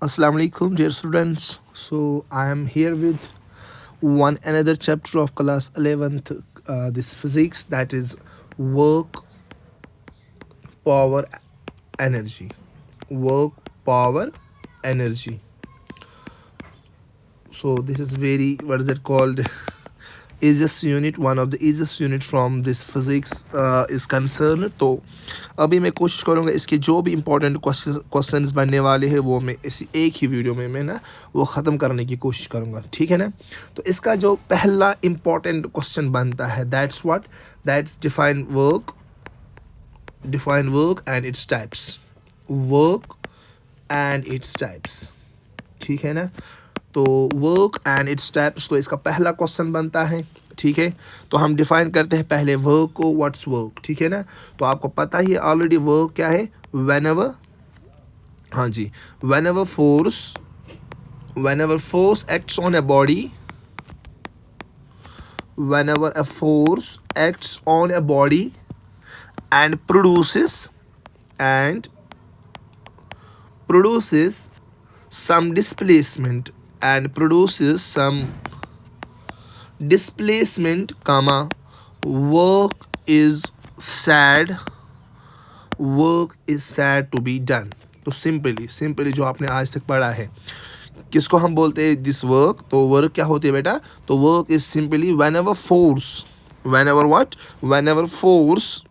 Assalamu alaikum, dear students. So I am here with one another chapter of class 11th. This physics, that is work, power, energy. Work, power, energy. So this is very, what is it called? easiest unit, one of the easiest unit from this physics is concerned. तो अभी मैं कोशिश करूँगा इसके जो भी important questions बनने वाले हैं वो मैं इसी एक ही वीडियो में मैं ना वो ख़त्म करने की कोशिश करूँगा, ठीक है ना। तो इसका जो पहला इम्पोर्टेंट क्वेश्चन बनता है that's what, that's define work and its types, work and its types, ठीक है ना। तो वर्क एंड इट्स टाइप्स, तो इसका पहला क्वेश्चन बनता है, ठीक है। तो हम डिफाइन करते हैं पहले वर्क को, व्हाट्स वर्क, ठीक है ना। तो आपको पता ही है ऑलरेडी वर्क क्या है, व्हेनेवर, हाँ जी, whenever force acts on a body, whenever a force acts on a body and produces some displacement comma, work is said to be done. तो सिंपली जो आपने आज तक पढ़ा है, किसको हम बोलते हैं दिस वर्क, तो वर्क क्या होती है बेटा, तो work is simply whenever force,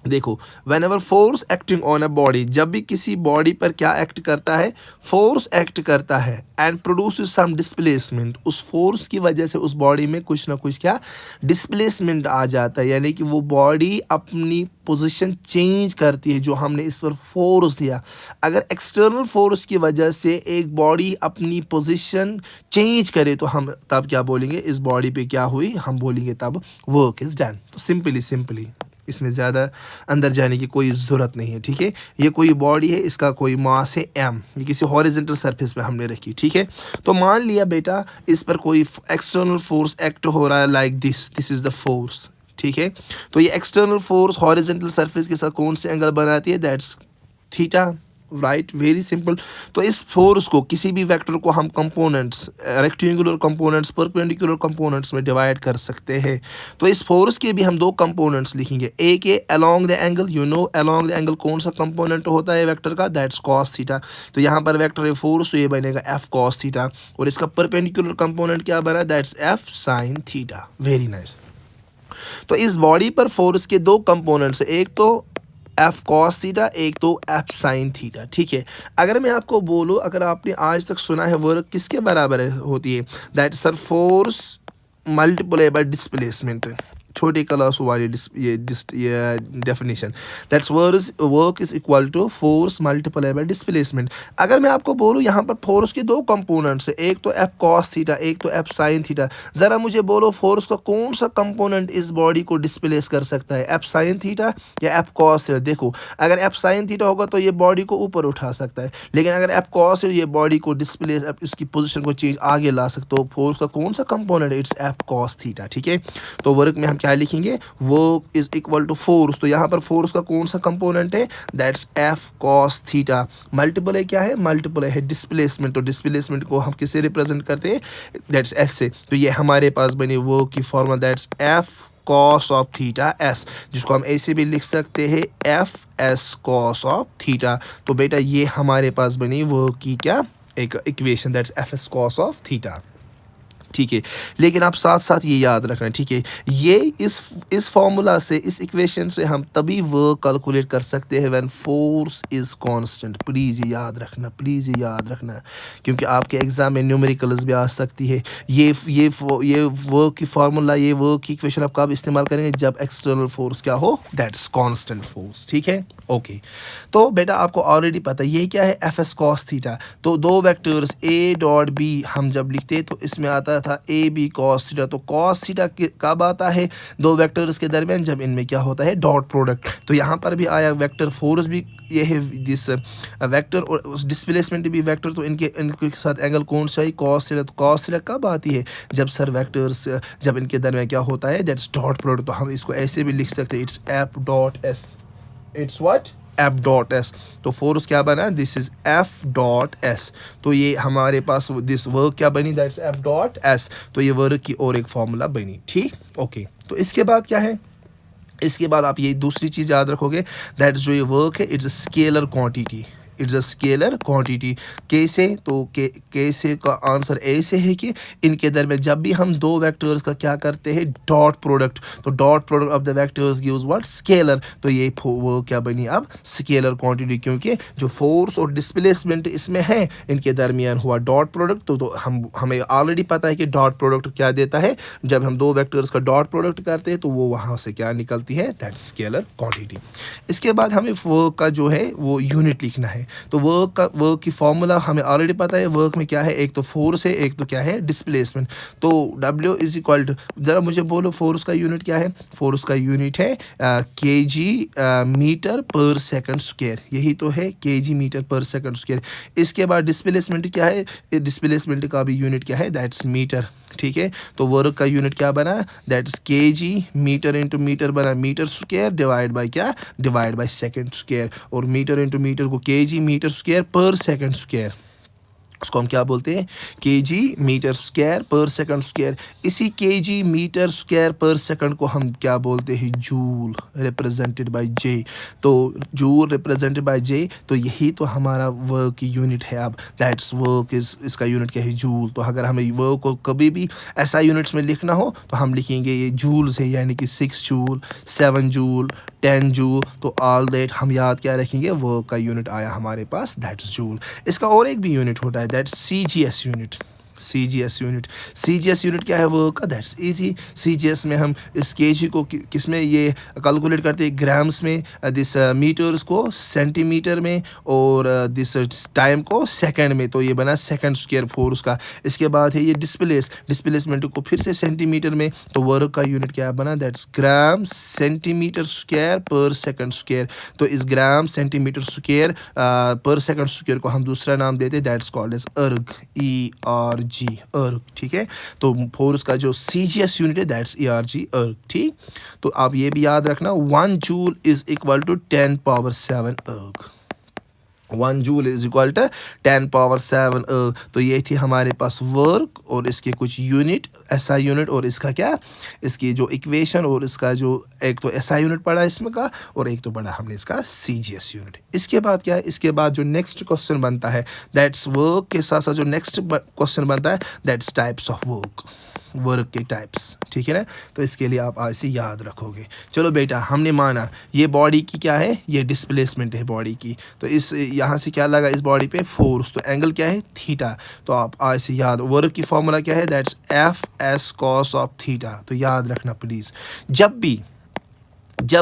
देखो whenever force acting on a body, जब भी किसी बॉडी पर क्या एक्ट करता है, फोर्स एक्ट करता है, एंड प्रोड्यूसेस सम डिस्प्लेसमेंट, उस फोर्स की वजह से उस बॉडी में कुछ ना कुछ क्या डिस्प्लेसमेंट आ जाता है, यानी कि वो बॉडी अपनी पोजीशन चेंज करती है जो हमने इस पर फोर्स दिया। अगर एक्सटर्नल फोर्स की वजह से एक बॉडी अपनी पोजीशन चेंज करे तो हम तब क्या बोलेंगे, इस बॉडी पे क्या हुई, हम बोलेंगे तब वर्क इज़ डन। तो सिंपली इसमें ज़्यादा अंदर जाने की कोई ज़रूरत नहीं है, ठीक है। ये कोई बॉडी है, इसका कोई मास है m, ये किसी हॉरिजॉन्टल सरफेस पे हमने रखी, ठीक है। तो मान लिया बेटा इस पर कोई एक्सटर्नल फोर्स एक्ट हो रहा है, like this is the force, ठीक है। तो ये एक्सटर्नल फोर्स हॉरिजॉन्टल सरफेस के साथ कौन से एंगल बनाती है, that's theta, right, very simple. तो इस फोर्स को, किसी भी वेक्टर को हम components, rectangular components, perpendicular components में डिवाइड कर सकते हैं। तो इस फोर्स के भी हम दो कंपोनेंट्स लिखेंगे, एक है along the angle, you know along the angle कौन सा कंपोनेंट होता है वेक्टर का, दैट्स कॉस थीटा। तो यहाँ पर वेक्टर है फोर्स, तो ये बनेगा एफ कॉस थीटा, और इसका परपेंडिकुलर कंपोनेंट क्या बना, that's F sine theta, very nice. तो इस बॉडी पर फोर्स के दो कंपोनेंट्स, एक तो एफ कॉस थीटा, एक तो एफ साइन थीटा, ठीक है। अगर मैं आपको बोलूँ, अगर आपने आज तक सुना है वर्क किसके बराबर होती है, that sir force multiply by displacement, छोटी क्लास वाली ये definition, that's work is equal to force multiply by displacement. अगर मैं आपको बोलूँ यहाँ पर फोर्स के दो कंपोनेंट्स है, एक तो एफ कॉस थीटा, एक तो एफ साइन थीटा, ज़रा मुझे बोलो फोर्स का कौन सा कंपोनेंट इस बॉडी को डिस्प्लेस कर सकता है, एफ साइन थीटा या एफ कॉस थीटा। देखो अगर एफ साइन थीटा होगा तो ये बॉडी को ऊपर उठा सकता है, लेकिन अगर एफ कॉस थीटा ये बॉडी को डिस्प्लेस, इसकी पोजिशन को चेंज आगे ला सकते हो। फोर्स का कौन सा कंपोनेंट है, इट्स एफ कॉस थीटा, ठीक है। तो वर्क में हम क्या लिखेंगे, work is equal to force, तो यहाँ पर फोर्स का कौन सा कंपोनेंट है, that's F cos theta, multiple है क्या है, मल्टीपल है डिस्प्लेसमेंट, तो डिस्प्लेसमेंट को हम किससे रिप्रेजेंट करते हैं, दैट्स एस से। तो ये हमारे पास बनी वर्क की formula, that's F cos of theta S, जिसको हम ऐसे भी लिख सकते हैं F S cos of theta. तो बेटा ये हमारे पास बनी वर्क की क्या एक equation, that's F S cos of theta, ठीक है। लेकिन आप साथ साथ ये याद रखना, ठीक है, ये इस फॉर्मूला से, इस इक्वेशन से हम तभी वर्क कैलकुलेट कर सकते हैं when force is constant. Please ये याद रखना, क्योंकि आपके एग्जाम में न्यूमेरिकल्स भी आ सकती है। ये वर्क की फार्मूला, ये वर्क की इक्वेशन आप कब इस्तेमाल करेंगे, जब एक्सटर्नल फोर्स क्या हो, दैट्स कांस्टेंट फोर्स, ठीक है, ओके। तो बेटा आपको ऑलरेडी पता है ये क्या है, एफ एस कॉस थीटा। तो दो वेक्टर्स ए डॉट बी हम जब लिखते हैं तो इसमें आता था ए बी कॉस थीटा। तो कॉस थीटा कब आता है, दो वेक्टर्स के दरमियान, जब इनमें क्या होता है, डॉट प्रोडक्ट। तो यहाँ पर भी आया वेक्टर फोर्स भी ये है दिस वेक्टर, और डिस्प्लेसमेंट भी वेक्टर, तो इनके साथ एंगल कौन सा है, कॉस थीटा। तो कॉस थीटा कब आती है, जब सर वेक्टर्स, जब इनके दरमियान क्या होता है, दैट्स डॉट प्रोडक्ट। तो हम इसको ऐसे भी लिख सकते हैं, it's F dot S, it's what, F dot S. तो फोर्स क्या बना, this is F dot S. तो ये हमारे पास दिस वर्क क्या बनी, दैट्स एफ डॉट एस। तो ये वर्क की और एक फॉर्मूला बनी, ठीक, ओके। तो इसके बाद क्या है, इसके बाद आप ये दूसरी चीज़ याद रखोगे, दैट जो ये वर्क है it's a scalar quantity, it's a scalar quantity. कैसे, तो कैसे का आंसर ऐसे है कि इनके दरमियान जब भी हम दो वेक्टर्स का क्या करते हैं, डॉट प्रोडक्ट, तो dot product of the vectors gives what, scalar. तो ये वो क्या बनी अब, स्केलर क्वांटिटी, क्योंकि जो फोर्स और डिस्प्लेसमेंट इसमें है इनके दरमियान हुआ डॉट प्रोडक्ट। तो हमें ऑलरेडी पता है कि डॉट प्रोडक्ट क्या देता है, जब हम दो वेक्टर्स का डॉट प्रोडक्ट करते हैं तो वो वहाँ से क्या निकलती है, दैट स्केलर क्वांटिटी। इसके बाद हमें वर्क का जो है वो यूनिट लिखना है। तो वर्क की फॉर्मूला हमें ऑलरेडी पता है, वर्क में क्या है, एक तो फोर्स है, एक तो क्या है, डिस्प्लेसमेंट। तो W इज इक्वल टू, ज़रा मुझे बोलो फोर्स का यूनिट क्या है, फोर्स का यूनिट है kg मीटर पर सेकंड स्क्वायर, यही तो है kg मीटर पर सेकंड स्क्वायर। इसके बाद डिस्प्लेसमेंट क्या है, डिस्प्लेसमेंट का भी यूनिट क्या है, दैट्स मीटर, ठीक है। तो वर्क का यूनिट क्या बना, that's kg metre into metre बना मीटर स्क्वायर डिवाइड बाय क्या, डिवाइड बाय सेकंड स्क्वायर। और मीटर इंटू मीटर को kg मीटर स्क्वायर पर सेकंड स्क्वायर, उसको हम क्या बोलते हैं, kg मीटर स्क्वायर पर सेकंड स्क्वायर। इसी kg मीटर स्क्वायर पर सेकंड को हम क्या बोलते हैं, जूल, रिप्रेजेंटेड बाय J। तो जूल रिप्रेजेंटेड बाय J, तो यही तो हमारा वर्क की यूनिट है। अब दैट्स वर्क इज, इसका यूनिट क्या है, जूल। तो अगर हमें वर्क को कभी भी ऐसा यूनिट्स में लिखना हो तो हम लिखेंगे ये जूल से, यानी कि 6 जूल, 7 जूल, 10 जूल। तो ऑल दैट हम याद क्या रखेंगे, वर्क का यूनिट आया हमारे पास, दैट्स जूल। इसका और एक भी यूनिट होता है, that's CGS unit, CGS unit. CGS unit क्या है वर्क का, दैट्स इजी। CGS में हम इस kg को किस में ये कैलकुलेट करते हैं, ग्राम्स में, दिस मीटर्स को सेंटीमीटर में, और दिस टाइम को सेकंड में। तो ये बना सेकंड स्क्वायर फोर्स का। इसके बाद है ये डिस्प्लेसमेंट को फिर से सेंटीमीटर में, तो वर्क का यूनिट क्या बना, दैट्स ग्राम सेंटीमीटर स्क्वायर पर सेकंड स्क्वायर। तो इस ग्राम सेंटीमीटर स्क्वायर पर सेकंड स्क्वायर को हम दूसरा नाम देते हैं, दैट्स कॉल्ड एज अर्ग, ERG, अर्ग, ठीक है। तो फोर्स का जो CGS यूनिट है, दैट्स ERG, अर्ग, ठीक। तो आप ये भी याद रखना, 1 joule is equal to 10 power 7 erg, 1 joule is equal to 10 power 7 erg. तो ये थी हमारे पास वर्क और इसके कुछ यूनिट, SI यूनिट, और इसका क्या, इसकी जो इक्वेशन, और इसका जो एक तो SI यूनिट पढ़ा इसमें का, और एक तो पढ़ा हमने इसका CGS यूनिट। इसके बाद क्या है, इसके बाद जो नेक्स्ट क्वेश्चन बनता है, दैट्स वर्क के साथ साथ जो नेक्स्ट क्वेश्चन बनता है, दैट्स टाइप्स ऑफ वर्क के टाइप्स, ठीक है ना। तो इसके लिए आप ऐसे याद रखोगे। चलो बेटा, हमने माना ये बॉडी की क्या है, ये डिस्प्लेसमेंट है बॉडी की। तो इस यहाँ से क्या लगा, इस बॉडी पे फोर्स, तो एंगल क्या है, थीटा। तो आप ऐसे याद, वर्क की फॉर्मूला क्या है, that's FS cos of theta. तो याद रखना प्लीज़, जब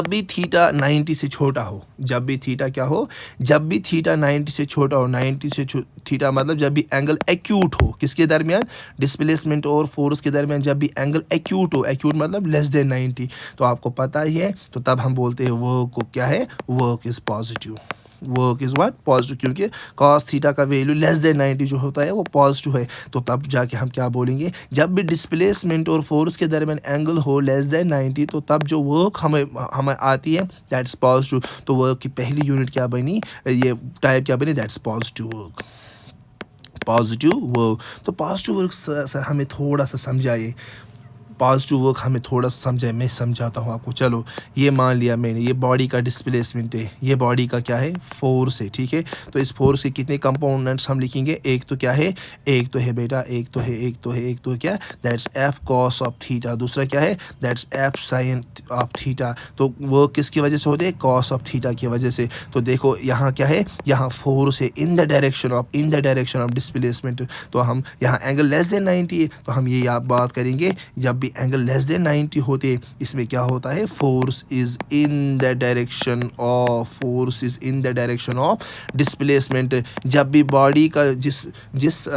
भी थीटा 90 से छोटा हो, जब भी थीटा क्या हो, जब भी थीटा 90 से छोटा हो, 90 से थीटा मतलब जब भी एंगल एक्यूट हो, किसके दरमियान, डिस्प्लेसमेंट और फोर्स के दरमियान, जब भी एंगल एक्यूट हो, एक्यूट मतलब लेस देन 90, तो आपको पता ही है, तो तब हम बोलते हैं वर्क को क्या है, work is positive, work is what, positive, क्योंकि cos थीटा का वैल्यू लेस देन 90 जो होता है वो पॉजिटिव है। तो तब जाके हम क्या बोलेंगे, जब भी डिस्प्लेसमेंट और फोर्स के दरमियान एंगल हो लेस देन 90, तो तब जो वर्क हमें आती है, दैट्स पॉजिटिव। तो वर्क की पहली यूनिट क्या बनी, ये टाइप क्या बनी, that's positive work, positive work. तो पॉजिटिव वर्क सर हमें थोड़ा सा समझाइए, पॉजिटिव वर्क हमें थोड़ा सा समझाए, मैं समझाता हूँ आपको। चलो, ये मान लिया मैंने, ये बॉडी का डिस्प्लेसमेंट है, ये बॉडी का क्या है, फोर्स है, ठीक है। तो इस फोर्स के कितने कंपोनेंट्स हम लिखेंगे, एक तो क्या है, एक तो है बेटा, एक तो है क्या, that's F cos of theta. दूसरा क्या है, that's F sin of theta. तो वर्क किसकी वजह से होते हैं, cos ऑफ थीटा की वजह से। तो देखो यहाँ क्या है, यहाँ फोर्स है in the direction of displacement. तो हम यहाँ एंगल लेस देन 90 है, तो हम ये बात करेंगे, जब भी एंगल लेस देन 90 होते, इसमें क्या होता है, force is in the direction of displacement. जब भी बॉडी का जिस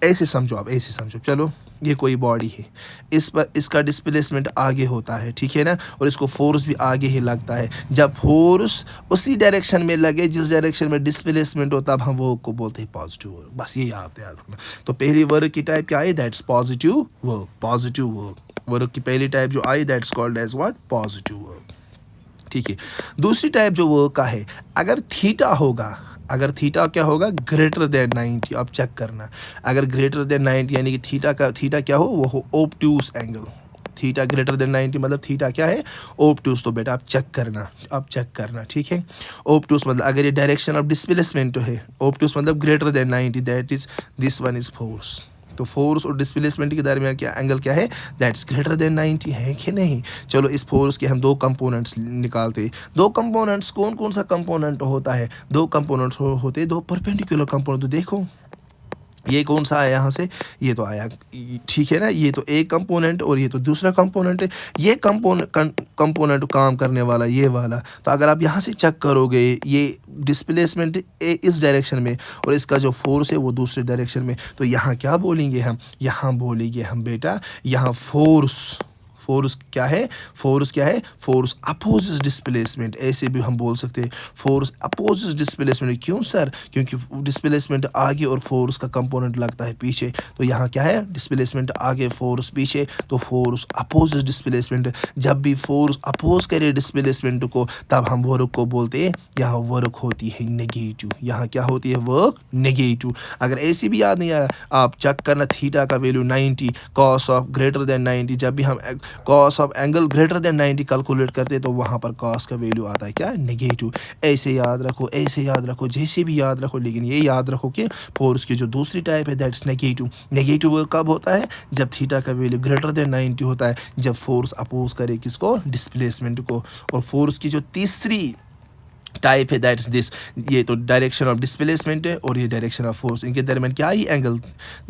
ऐसे समझो, आप ऐसे समझो, चलो ये कोई बॉडी है, इस पर इसका डिस्प्लेसमेंट आगे होता है, ठीक है ना, और इसको फोर्स भी आगे ही लगता है। जब फोर्स उसी डायरेक्शन में लगे जिस डायरेक्शन में डिस्प्लेसमेंट हो, तब हम वर्क को बोलते हैं पॉजिटिव वर्क। बस ये याद रखना। तो पहली वर्क की टाइप क्या है, that's positive work, positive work. Work की पहली टाइप जो आई, that's called as what, positive work. ठीक है। दूसरी टाइप जो वर्क का है, अगर थीटा होगा, अगर थीटा क्या होगा, ग्रेटर देन 90, आप चेक करना, अगर ग्रेटर देन 90 यानी कि थीटा क्या हो, वो हो obtuse angle. Theta greater than 90 मतलब थीटा क्या है, ऑब्ट्यूस। तो बेटा आप चेक करना, आप चेक करना, ठीक है। ऑब्ट्यूस मतलब अगर ये डायरेक्शन ऑफ डिस्प्लेसमेंट है, ऑब्ट्यूस मतलब greater than 90, that is this one is force. तो फोर्स और डिस्प्लेसमेंट के दरमियान क्या एंगल क्या है, दैट्स ग्रेटर देन 90, है कि नहीं। चलो इस फोर्स के हम दो कंपोनेंट्स निकालते हैं। दो कंपोनेंट्स कौन कौन सा कंपोनेंट होता है, दो कंपोनेंट्स होते हैं, दो परपेंडिकुलर कंपोनेंट। तो देखो ये कौन सा आया यहाँ से, ये तो आया, ठीक है ना, ये तो एक कंपोनेंट और ये तो दूसरा कंपोनेंट है। ये कंपोनेंट काम करने वाला ये वाला। तो अगर आप यहाँ से चेक करोगे, ये डिस्प्लेसमेंट इस डायरेक्शन में और इसका जो फोर्स है वो दूसरे डायरेक्शन में, तो यहाँ क्या बोलेंगे हम, यहाँ बोलेंगे हम बेटा, यहाँ फोर्स क्या है, फोर्स क्या है, फोर्स अपोजिस डिस्प्लेसमेंट, ऐसे भी हम बोल सकते हैं फोर्स अपोजिस डिस्प्लेसमेंट। क्यों सर, क्योंकि डिस्प्लेसमेंट आगे और फोर्स का कंपोनेंट लगता है पीछे। तो यहाँ क्या है, डिस्प्लेसमेंट आगे फोर्स पीछे, तो फोर्स अपोजिस डिस्प्लेसमेंट। जब भी फोर्स अपोज करे डिस्प्लेसमेंट को, तब हम वर्क को बोलते हैं, यहाँ वर्क होती है नेगेटिव, यहाँ क्या होती है, वर्क नेगेटिव। अगर ऐसे भी याद नहीं आ रहा, आप चेक करना, थीटा का value 90, cos of greater than 90, जब भी हम cos of angle greater than 90 calculate करते हैं तो वहाँ पर कॉस का वैल्यू आता है क्या, नेगेटिव। ऐसे याद रखो, ऐसे याद रखो, जैसे भी याद रखो, लेकिन ये याद रखो कि फोर्स की जो दूसरी टाइप है दैट्स नेगेटिव। नेगेटिव कब होता है, जब थीटा का वैल्यू ग्रेटर देन 90 होता है, जब फोर्स अपोज करे किसको, डिस्प्लेसमेंट को। और फोर्स की जो तीसरी टाइप है दैट्स दिस, ये तो डायरेक्शन ऑफ डिस्प्लेसमेंट है और ये डायरेक्शन ऑफ फोर्स, इनके दरमियान क्या आई एंगल,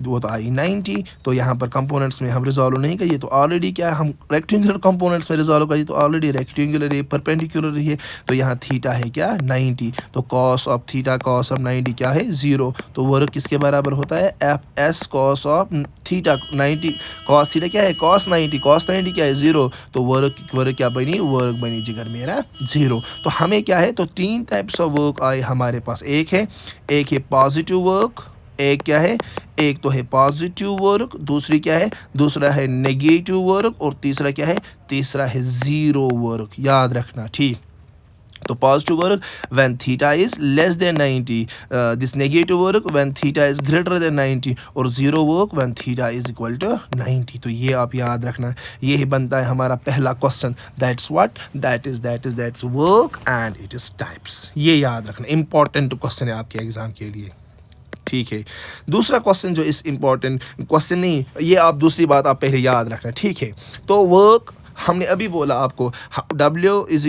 वो तो आई 90। तो यहाँ पर कंपोनेंट्स में हम रिजॉल्व नहीं करिए, तो ऑलरेडी क्या है, हम रेक्टेंगुलर कंपोनेंट्स में रिजॉल्व करिए, तो ऑलरेडी रेक्टेंगुलर है, परपेंडिकुलर है, तो यहाँ थीटा है क्या, 90। तो cos of theta cos of 90 क्या है, 0। तो वर्क किसके बराबर होता है, F S cos of theta 90, cos theta क्या है, कॉस 90, कॉस 90 क्या है, 0। तो वर्क क्या बनी, वर्क बनी जिगर मेरा 0। तो हमें क्या है, तो तीन टाइप्स ऑफ वर्क आए हमारे पास, एक है पॉजिटिव वर्क, एक क्या है, एक तो है पॉजिटिव वर्क, दूसरी क्या है, दूसरा है नेगेटिव वर्क, और तीसरा क्या है, तीसरा है जीरो वर्क। याद रखना, ठीक। तो positive work when theta is less than 90, this negative work when theta is greater than 90, और zero work when theta is equal to 90। तो ये आप याद रखना, ये ही बनता है हमारा पहला question, that's what, that's work and it is types. ये याद रखना, इंपॉर्टेंट क्वेश्चन है आपके एग्जाम के लिए, ठीक है। दूसरा क्वेश्चन जो इस इंपॉर्टेंट क्वेश्चन नहीं, ये आप दूसरी बात आप पहले याद रखना, ठीक है। तो वर्क हमने अभी बोला आपको, W is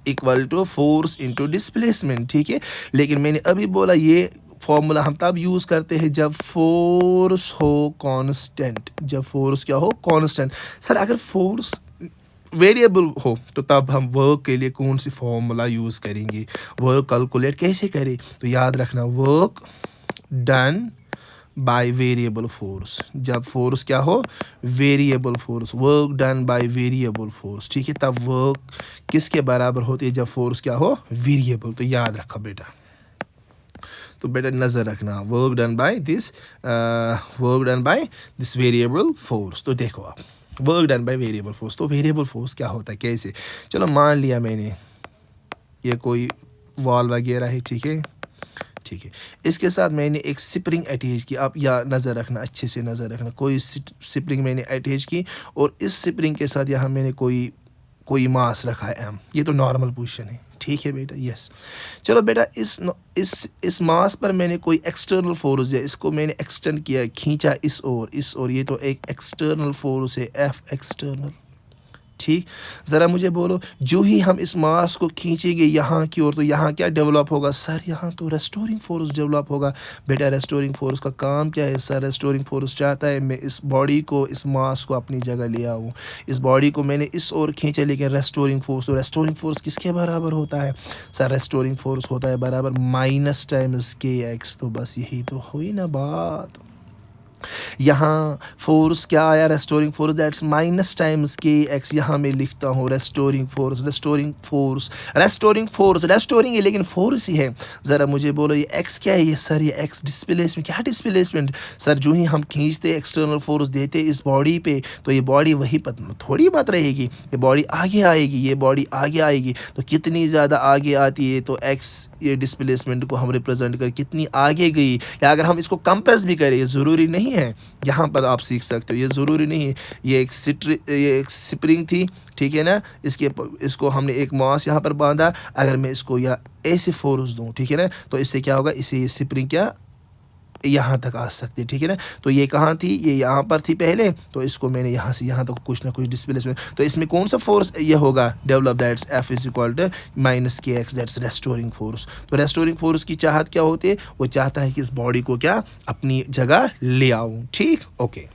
equal to force into displacement, ठीक है। लेकिन मैंने अभी बोला ये फॉर्मूला हम तब यूज़ करते हैं जब फोर्स हो कांस्टेंट, जब फोर्स क्या हो, कांस्टेंट। सर अगर फोर्स वेरिएबल हो तो तब हम वर्क के लिए कौन सी फॉर्मूला यूज़ करेंगे, वर्क कैलकुलेट कैसे करें। तो याद रखना, work done by variable force, जब फोर्स क्या हो, variable force, work done by variable force, ठीक है। तब वर्क किसके बराबर होती है, जब फोर्स क्या हो, वेरिएबल। तो याद रखो बेटा, तो बेटा नज़र रखना, work done by this variable force. तो देखो आप, work done by variable force, तो वेरिएबल फोर्स क्या होता है, कैसे। चलो मान लिया मैंने ये कोई वॉल वगैरह है, ठीक है, ठीक है। इसके साथ मैंने एक स्प्रिंग अटैच की, आप या नज़र रखना, अच्छे से नज़र रखना, कोई स्प्रिंग मैंने अटैच की, और इस स्प्रिंग के साथ यहाँ मैंने कोई मास रखा है m, ये तो नॉर्मल पोजीशन है, ठीक है बेटा, यस। चलो बेटा इस मास पर मैंने कोई एक्सटर्नल फोर्स दिया, इसको मैंने एक्सटेंड किया, खींचा इस ओर, ये तो एक एक्सटर्नल फोर्स है, F एक्सटर्नल, ठीक। ज़रा मुझे बोलो, जो ही हम इस मास को खींचेंगे यहाँ की ओर, तो यहाँ क्या डेवलप होगा, सर यहाँ तो रेस्टोरिंग फोर्स डेवलप होगा। बेटा रेस्टोरिंग फोर्स का काम क्या है, सर रेस्टोरिंग फोर्स चाहता है मैं इस बॉडी को, इस मास को अपनी जगह ले आऊँ। इस बॉडी को मैंने इस ओर खींचा, लेकिन रेस्टोरिंग फोर्स किसके बराबर होता है, सर रेस्टोरिंग फोर्स होता है बराबर माइनस टाइम्स kx। तो बस यही तो हुई ना बात, यहाँ फोर्स क्या आया, restoring force that's minus times K x, यहाँ मैं लिखता हूँ restoring force, restoring force, restoring force, restoring है लेकिन फोर्स ही है। ज़रा मुझे बोलो ये एक्स क्या है, ये सर ये एक्स डिस्प्लेसमेंट, क्या डिस्प्लेसमेंट सर, जो ही हम खींचते एक्सटर्नल फोर्स देते इस बॉडी पे तो ये बॉडी वही थोड़ी बात रहेगी, ये बॉडी आगे आएगी, ये बॉडी आगे आएगी, तो कितनी ज़्यादा आगे आती है तो एक्स ये डिस्प्लेसमेंट को हम रिप्रेजेंट कर कितनी आगे गई, या अगर हम इसको कंप्रेस भी करें, ये ज़रूरी नहीं है, यहाँ पर आप सीख सकते हो, ये ज़रूरी नहीं है, ये एक स्प्रिंग थी, ठीक है ना, इसको हमने एक मास यहाँ पर बांधा, अगर मैं इसको या ऐसे फोर्स दूँ, ठीक है ना, तो इससे क्या होगा, इससे ये स्प्रिंग क्या यहाँ तक आ सकती है, ठीक है ना, तो ये कहाँ थी, ये यहाँ पर थी पहले, तो इसको मैंने यहाँ से यहाँ तक कुछ ना कुछ डिस्प्लेसमेंट, तो इसमें कौन सा फोर्स ये होगा develop, that's F is equal to minus K X, that's restoring force. तो रेस्टोरिंग फोर्स की चाहत क्या होती है, वो चाहता है कि इस बॉडी को क्या अपनी जगह ले आऊँ, ठीक, ओके।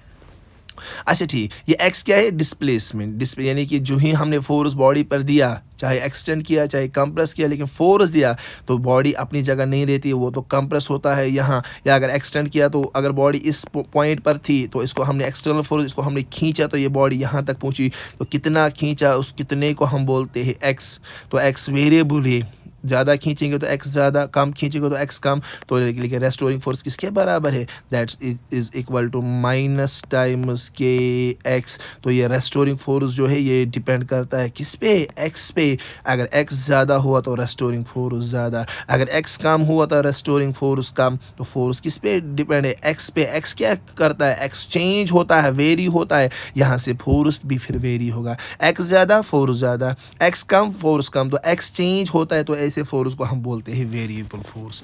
अच्छा ठीक, ये एक्स क्या है, डिस्प्लेसमेंट, यानी कि जो ही हमने फोर्स बॉडी पर दिया, चाहे एक्सटेंड किया चाहे कंप्रेस किया, लेकिन फोर्स दिया तो बॉडी अपनी जगह नहीं रहती है, वो तो कंप्रेस होता है यहाँ, या अगर एक्सटेंड किया तो अगर बॉडी इस पॉइंट पर थी तो इसको हमने एक्सटर्नल फोर्स, इसको हमने खींचा तो ये बॉडी यहाँ तक पहुँची, तो कितना खींचा उस कितने को हम बोलते हैं एक्स, तो एक्स वेरिएबल है, ज़्यादा खींचेंगे तो एक्स ज़्यादा, कम खींचेंगे तो एक्स कम, तो लेकिन रेस्टोरिंग फोर्स किसके बराबर है, that's is equal to minus times K X. तो ये रेस्टोरिंग फोर्स जो है ये डिपेंड करता है किस पे, एक्स पे, अगर एक्स ज़्यादा हुआ तो रेस्टोरिंग फोर्स ज़्यादा, अगर एक्स कम हुआ तो रेस्टोरिंग फोर्स कम, तो फोर्स किस पे डिपेंड है, एक्स पे। एक्स क्या करता है, एक्स चेंज होता है, वेरी होता है, यहाँ से फोर्स भी फिर वेरी होगा, एक्स ज़्यादा फोर्स ज़्यादा, एक्स कम फोर्स कम, तो एक्स चेंज होता है, तो ऐसे फोर्स को हम बोलते हैं वेरिएबल फोर्स,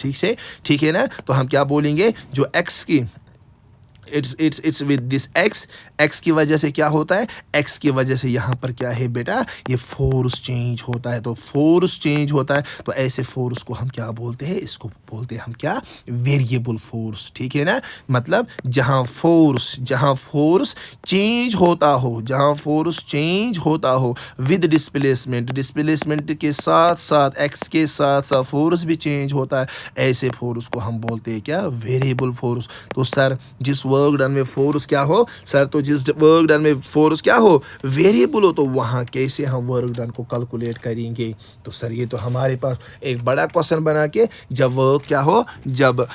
ठीक है ना। तो हम क्या बोलेंगे, जो एक्स की इट्स विद दिस एक्स की वजह से क्या होता है, एक्स की वजह से यहाँ पर क्या है बेटा, ये फोर्स चेंज होता है, तो फोर्स चेंज होता है, तो ऐसे फोर्स को हम क्या बोलते हैं, इसको बोलते हैं हम क्या, वेरिएबल फोर्स, ठीक है ना। मतलब जहाँ फोर्स चेंज होता हो, जहाँ फोर्स चेंज होता हो विद डिस्प्लेसमेंट के साथ साथ, एक्स के साथ साथ फोर्स भी चेंज होता है, ऐसे फोर्स को हम बोलते हैं क्या, वेरिएबल फोर्स। तो सर जिस वर्क डन में फोर्स क्या हो, सर तो जिस वर्क डन में फोर्स क्या हो, वेरिएबल हो, तो वहाँ कैसे हम वर्क डन को कैलकुलेट करेंगे। तो सर ये तो हमारे पास एक बड़ा क्वेश्चन बना के, जब वर्क क्या हो, जब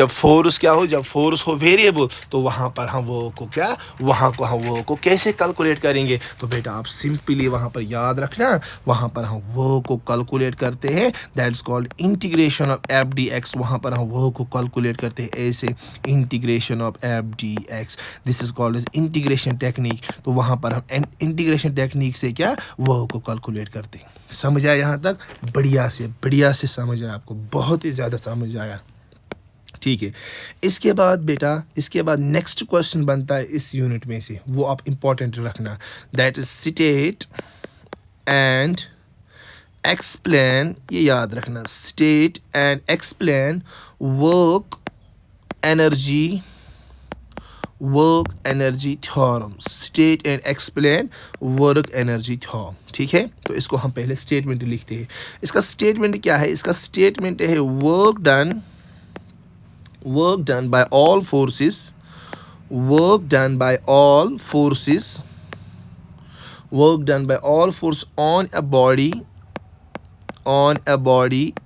फोर्स क्या हो, जब फोर्स हो वेरिएबल, तो वहाँ पर हम वर्क को क्या, वहाँ को हम वर्क को कैसे कैलकुलेट करेंगे। तो बेटा आप सिंपली वहाँ पर याद रखना, वहाँ पर हम वर्क को कैलकुलेट करते हैं, that's called integration of F D X. वहाँ पर हम वर्क को कैलकुलेट करते हैं ऐसे, integration of F D X, this is called as integration technique. तो वहाँ पर हम इंटीग्रेशन टेक्निक से क्या, वर्क को कैलकुलेट करते हैं। समझ आया यहाँ तक, बढ़िया से समझ आया, आपको बहुत ही ज़्यादा समझ आया, ठीक है। इसके बाद बेटा, इसके बाद नेक्स्ट क्वेश्चन बनता है इस यूनिट में से, वो आप इंपॉर्टेंट रखना, that is state and explain, ये याद रखना, state and explain work energy theorem, state and explain work energy theorem, ठीक है। तो इसको हम पहले स्टेटमेंट लिखते हैं। इसका स्टेटमेंट क्या है, इसका स्टेटमेंट है work done by all forces, work done by all forces on a body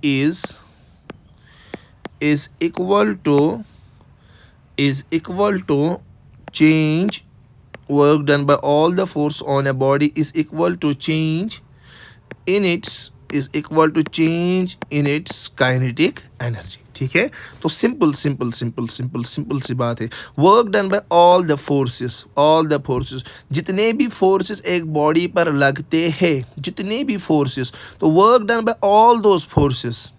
is equal to change, work done by all the force on a body is equal to change in its kinetic energy, ठीक है। तो simple सी बात है, work done by all the forces, जितने भी forces एक body पर लगते हैं, जितने भी फोर्सेस, तो work done by all those forces,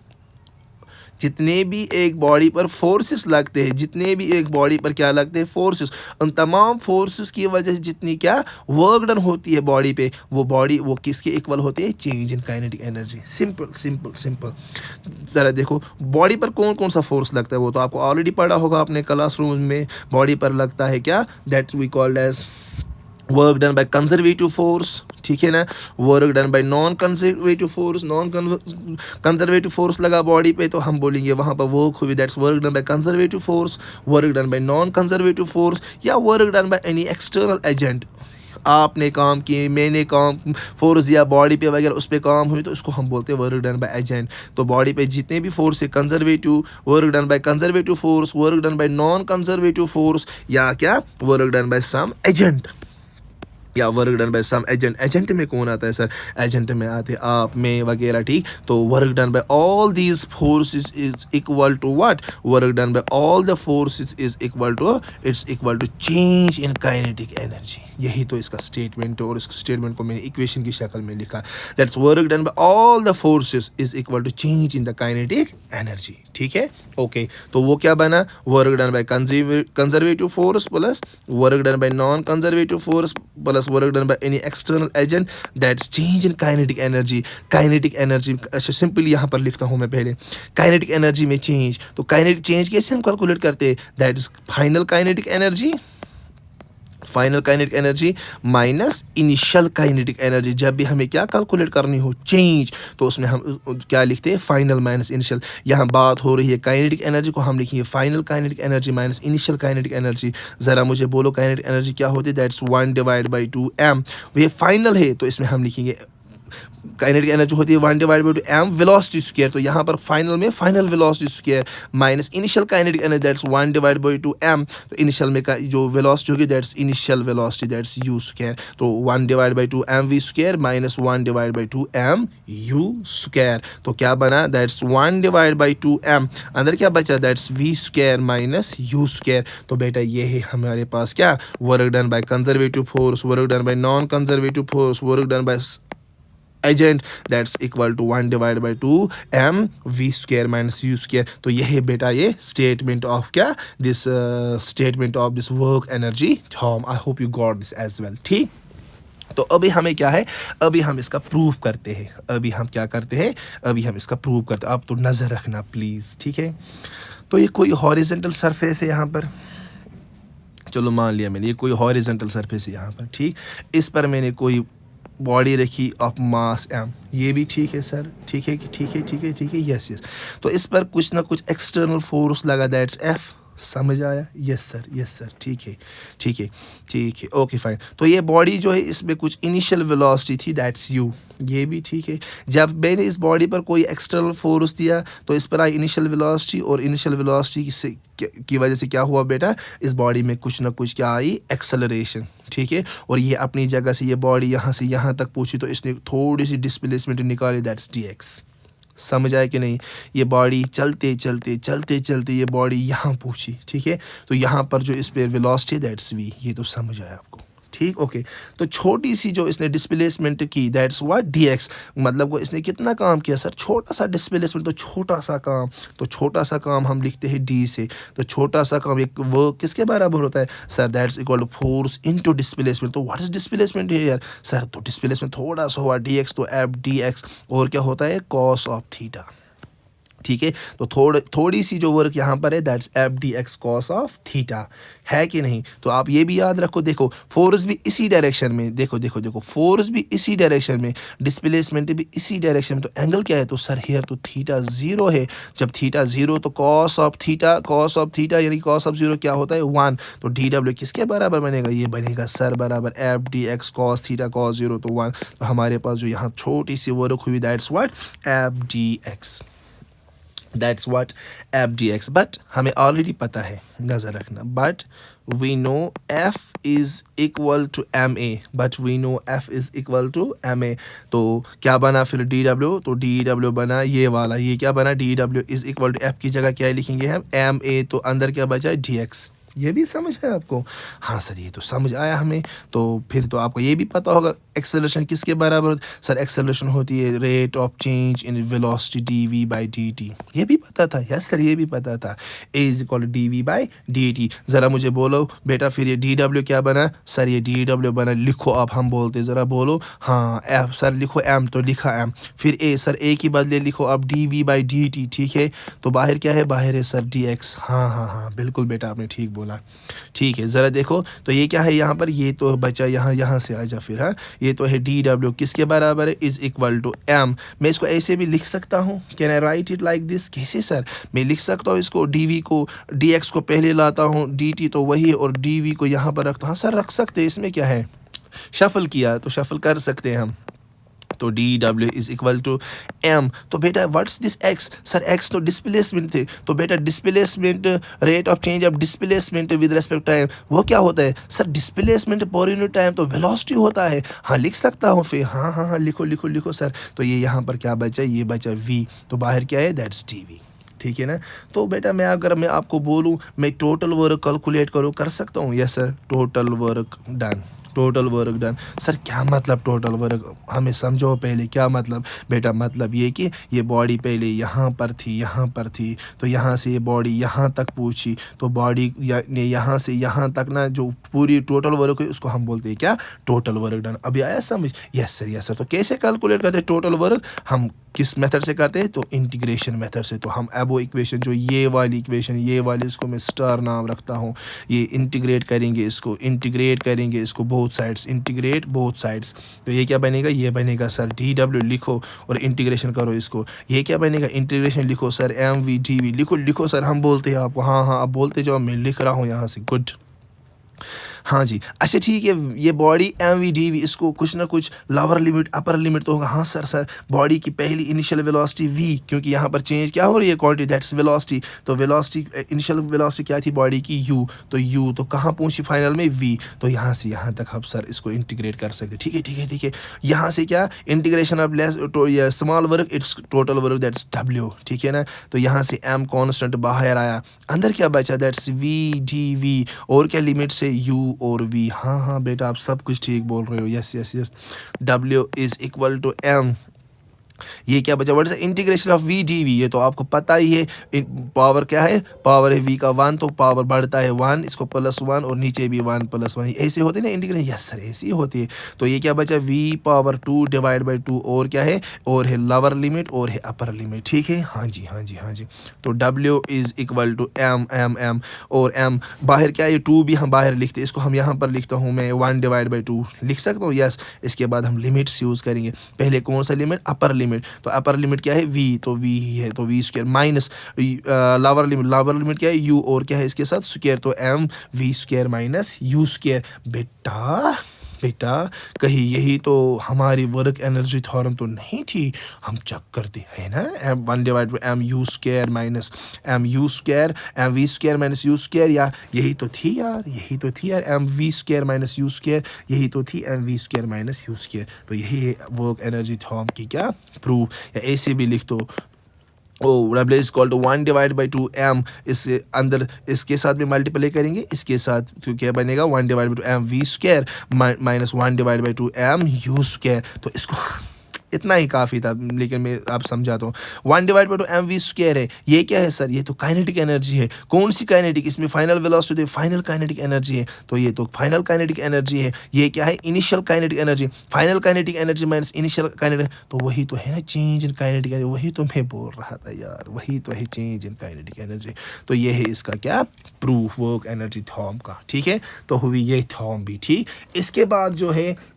जितने भी एक बॉडी पर फोर्सेस लगते हैं, जितने भी एक बॉडी पर क्या लगते हैं, फोर्सेस, उन तमाम फोर्सेस की वजह से जितनी क्या वर्क डन होती है बॉडी पे, वो किसके इक्वल होती है, change in kinetic energy. Simple. ज़रा देखो बॉडी पर कौन कौन सा फोर्स लगता है, वो तो आपको ऑलरेडी पढ़ा होगा अपने क्लासरूम में। बॉडी पर लगता है क्या, that we called as work done by conservative force, ठीक है ना, work done by non conservative force, non conservative force लगा बॉडी पे तो हम बोलेंगे वहाँ पर वर्क हुई, that's work done by conservative force, work done by non conservative force, या work done by any external agent. आपने काम किए, मैंने काम फोर्स दिया बॉडी पे वगैरह, उस पर काम हुई तो उसको हम बोलते हैं वर्क डन बाय एजेंट। तो बॉडी पे जितने भी फोर्स है conservative, work done by conservative force, work done by non conservative force, या क्या work done by some agent, या work done by some agent. Agent में कौन आता है सर? एजेंट में आते आप, मैं वगैरह, ठीक। तो work done by all these forces is equal to what? Work done by all the forces is equal to, it's equal to change in kinetic energy. यही तो इसका स्टेटमेंट है, और इस स्टेटमेंट को मैंने इक्वेशन की शक्ल में लिखा, that's work done by all the forces is equal to change in the kinetic energy, ठीक है। ओके, तो वो क्या बना? Work done by conservative force plus work done by non conservative force plus work done by any external agent, that's change in kinetic energy. Kinetic energy, अच्छा simply यहाँ पर लिखता हूँ मैं पहले, काइनेटिक एनर्जी में चेंज, तो काइनेटिक चेंज कैसे हम कैलकुलेट करते हैं? That is final kinetic energy, final kinetic energy minus initial kinetic energy. जब भी हमें क्या कैलकुलेट करनी हो, चेंज, तो उसमें हम क्या लिखते हैं? Final minus initial. यहाँ बात हो रही है काइनेटिक एनर्जी को, हम लिखेंगे final kinetic energy minus initial kinetic energy. ज़रा मुझे बोलो काइनेटिक एनर्जी क्या होती है? That's 1/2m। ये फाइनल है तो इसमें हम लिखेंगे काइनेटिक एनर्जी होती है 1/2m वेलोसिटी स्क्वायर। तो यहाँ पर फाइनल में final velocity square minus initial kinetic energy, that's 1/2m। तो इनिशियल में का जो वेलोसिटी होगी that's initial velocity, that's u square. तो 1/2m v square minus 1/2m u square. तो क्या बना? दैट्स 1/2m, अंदर क्या बचा? That's v square minus u square. तो बेटा ये है हमारे पास क्या? Work done by conservative force, work done by non conservative force, work done by agent, that's equal to 1/2m v square minus u square. तो यह है बेटा ये स्टेटमेंट ऑफ क्या? This statement of this work energy theorem. I hope you got this as well, ठीक। तो अभी हमें क्या है? अभी हम इसका प्रूव करते हैं। अभी हम क्या करते हैं? अभी हम इसका प्रूव करते हैं। अब तो नज़र रखना प्लीज़, ठीक है। तो ये कोई हॉरिजेंटल सरफेस है यहाँ पर, चलो मान लिया मैंने, ये कोई हॉरिजेंटल सरफेस है यहाँ पर, ठीक। इस पर मैंने कोई बॉडी रखी ऑफ मास m, ये भी ठीक है सर, ठीक है कि ठीक है, ठीक है, ठीक है, यस यस। तो इस पर कुछ ना कुछ एक्सटर्नल फोर्स लगा, दैट्स f। समझ आया? यस सर, यस सर, ठीक है, ठीक है, ठीक है, ओके फाइन। तो ये बॉडी जो है इसमें कुछ इनिशियल वेलोसिटी थी, दैट्स u, ये भी ठीक है। जब मैंने इस बॉडी पर कोई एक्सटर्नल फोर्स दिया तो इस पर आई इनिशियल वेलोसिटी, और इनिशियल वेलोसिटी की वजह से क्या हुआ बेटा? इस बॉडी में कुछ ना कुछ क्या आई? एक्सेलरेशन, ठीक है। और ये अपनी जगह से ये बॉडी यहाँ से यहाँ तक पहुँची तो इसने थोड़ी सी डिस्प्लेसमेंट निकाली, दैट्स dx। समझ आया कि नहीं? ये बॉडी चलते चलते चलते चलते ये बॉडी यहाँ पहुँची, ठीक है। तो यहाँ पर जो इस पर वेलोसिटी दैट्स v, ये तो समझ आया आपको, ठीक, ओके। तो छोटी सी जो इसने डिस्प्लेसमेंट की, दैट्स व्हाट? dx। मतलब वो इसने कितना काम किया सर? छोटा सा डिस्प्लेसमेंट, तो छोटा सा काम, तो छोटा सा काम हम लिखते हैं d से। तो छोटा सा काम एक वर्क किसके बराबर होता है sir? That's equal to force into displacement. तो व्हाट इज डिस्प्लेसमेंट है यार सर? तो डिस्प्लेसमेंट थोड़ा सा हुआ dx, तो f dx, और क्या होता है? cos ऑफ थीटा, ठीक है। तो थोड़ी सी जो वर्क यहाँ पर है that's f dx cos of theta, है कि नहीं? तो आप ये भी याद रखो, देखो फोर्स भी इसी डायरेक्शन में, देखो देखो देखो, फोर्स भी इसी डायरेक्शन में, डिस्प्लेसमेंट भी इसी डायरेक्शन में। तो एंगल क्या है? तो सर हियर तो थीटा 0 है। जब थीटा 0 तो cos ऑफ थीटा यानी cos ऑफ 0 क्या होता है? 1। तो dw किसके बराबर बनेगा? ये बनेगा सर बराबर f dx cos theta cos 0 तो 1। तो हमारे पास जो यहाँ छोटी सी वर्क हुई that's what? f dx, that's what? f dx। But हमें ऑलरेडी पता है, नज़र रखना, but we know f is equal to ma, but we know f is equal to ma। तो क्या बना फिर dw? तो dw बना ये वाला, ये क्या बना? dw is equal to f की जगह क्या लिखेंगे हम? ma। तो अंदर क्या बचा? dx। ये भी समझ है आपको? हाँ सर ये तो समझ आया हमें। तो फिर तो आपको ये भी पता होगा एक्सेलरेशन किसके बराबर होती है? सर एक्सेलरेशन होती है rate of change in velocity dv/dt। ये भी पता था? यस सर ये भी पता था, a is equal to dv/dt। ज़रा मुझे बोलो बेटा फिर ये dw क्या बना? सर ये dw बना, लिखो आप, हम बोलते ज़रा बोलो। हाँ f सर लिखो m, तो लिखा m। फिर a, सर a की बदले लिखो आप dv/dt, ठीक है। तो बाहर क्या है? बाहर है सर dx। हाँ हाँ हाँ बिल्कुल बेटा आपने ठीक बोला। बोला, ठीक है। ज़रा देखो तो ये क्या है यहाँ पर, ये तो बचा यहाँ से आ जा फिर, हाँ ये तो है डी डब्ल्यू किसके बराबर है, इज़ इक्वल टू एम। मैं इसको ऐसे भी लिख सकता हूँ, can I right it like this, कैसे सर, मैं लिख सकता हूँ इसको डी वी को डी एक्स को पहले लाता हूँ, डी टी तो वही है और डी वी को यहाँ पर रखता हूँ। हाँ सर रख सकते हैं, इसमें क्या है, शफल किया तो शफल कर सकते हैं हम। तो D W is equal to M. तो बेटा what's this X, sir X तो डिस्प्लेसमेंट थे, तो बेटा displacement rate of change of displacement with respect time वो क्या होता है सर, डिस्प्लेसमेंट पर यूनिट टाइम तो वेलोसिटी होता है। हाँ लिख सकता हूँ फिर, हाँ लिखो सर। तो ये यहाँ पर क्या बचा, ये बचा वी, तो बाहर क्या है, दैट्स डी वी, ठीक है ना। तो बेटा मैं आपको बोलूँ मैं टोटल वर्क कैलकुलेट करूँ, कर सकता हूँ, yes sir, total work done, total work done. Sir क्या मतलब टोटल वर्क, हमें समझो पहले क्या मतलब। बेटा मतलब ये कि ये बॉडी पहले यहाँ पर थी, तो यहाँ से ये बॉडी यहाँ तक पहुँची, तो बॉडी ने यहाँ से यहाँ तक ना जो पूरी टोटल वर्क है उसको हम बोलते हैं क्या, टोटल वर्क डन। अभी आया समझ, यस सर। तो कैसे कैलकुलेट करते हैं टोटल वर्क, हम किस मेथड से करते हैं, तो इंटीग्रेशन मेथड से। तो हम एबो इक्वेशन जो ये वाली इक्वेशन, ये वाली इसको मैं स्टार नाम रखता हूँ, ये इंटीग्रेट करेंगे इसको both sides, integrate both sides. तो ये क्या बनेगा, ये बनेगा सर डी डब्ल्यू लिखो और इंटीग्रेशन करो इसको, ये क्या बनेगा, इंटीग्रेशन लिखो sir M V D V लिखो सर, हम बोलते हैं आपको, हाँ अब बोलते जाओ, मैं लिख रहा हूँ यहाँ से, गुड। हाँ जी, अच्छा ठीक है, ये body M V D V इसको कुछ ना कुछ लोअर लिमिट अपर लिमिट तो होगा। हाँ सर बॉडी की पहली इनिशियल वेलोसिटी वी, क्योंकि यहाँ पर चेंज क्या हो रही है, क्वांटिटी दैट्स वेलोसिटी। तो वेलोसिटी इनिशियल वेलोसिटी क्या थी बॉडी की, यू, तो यू तो कहाँ पहुँची फाइनल में, वी। तो यहाँ से यहाँ तक हम सर इसको इंटीग्रेट कर सकते, ठीक है। यहाँ से क्या integration of less small work it's total work that's W, ठीक है ना। तो यहाँ से एम कॉन्स्टेंट बाहर आया, अंदर क्या बचा, दैट्स वी डी वी, और क्या लिमिट से यू और वी। हाँ बेटा आप सब कुछ ठीक बोल रहे हो, yes. W is equal to M, ये क्या बचा, what is integration of V D V, ये तो आपको पता ही है। पावर क्या है, पावर है वी का 1, तो पावर बढ़ता है 1, इसको +1 और नीचे भी 1 +1, ऐसे होते हैं ना इंटीग्रेशन, यस सर ऐसी होती है। तो ये क्या बचा, v पावर 2 डिवाइड बाई 2, और क्या है, और है लोअर लिमिट और है अपर लिमिट, ठीक है। हाँ जी। तो w is equal to m, और m बाहर क्या है, 2 भी हम बाहर लिखते हैं, इसको हम यहाँ पर लिखता हूँ मैं 1 डिवाइड बाई 2 लिख सकता हूँ, यस। इसके बाद हम लिमिट्स यूज़ करेंगे, पहले कौन सा लिमिट, अपर लिमिट। तो अपर लिमिट क्या है, v, तो v ही है, तो v square minus lower limit क्या है, u, और क्या है इसके साथ स्क्वायर, तो m v square minus u square. बेटा कहीं यही तो हमारी वर्क एनर्जी थ्योरम तो नहीं थी, हम चेक करते हैं ना, m1 divide by M U square minus M U square, M V square minus U square, या यही तो थी यार M V square minus U square, यही तो थी M V square minus U square. तो यही है वर्क एनर्जी थ्योरम की क्या प्रूफ, या ऐसे भी लिख दो, W is equal to 1 divide by 2 m, इसके अंदर इसके साथ भी मल्टीप्लाई करेंगे, इसके साथ तो क्या बनेगा 1 divide by 2 m v square minus 1 divide by 2 m u square. तो इसको इतना ही काफ़ी था, लेकिन मैं आप समझाता हूँ। 1 divide by 2 M V square है, ये क्या है सर, ये तो काइनेटिक एनर्जी है। कौन सी काइनेटिक, इसमें final velocity final kinetic energy है, तो ये तो फाइनल काइनेटिक एनर्जी है। ये क्या है, initial kinetic energy, final kinetic energy minus initial kinetic, तो वही तो है ना चेंज इन काइनेटिक एनर्जी, वही तो मैं बोल रहा था यार, वही तो है चेंज इन काइनेटिक एनर्जी। तो ये है इसका क्या प्रूफ वर्क एनर्जी थ्योरम का, ठीक है। तो हुई ये थ्योरम भी ठीक।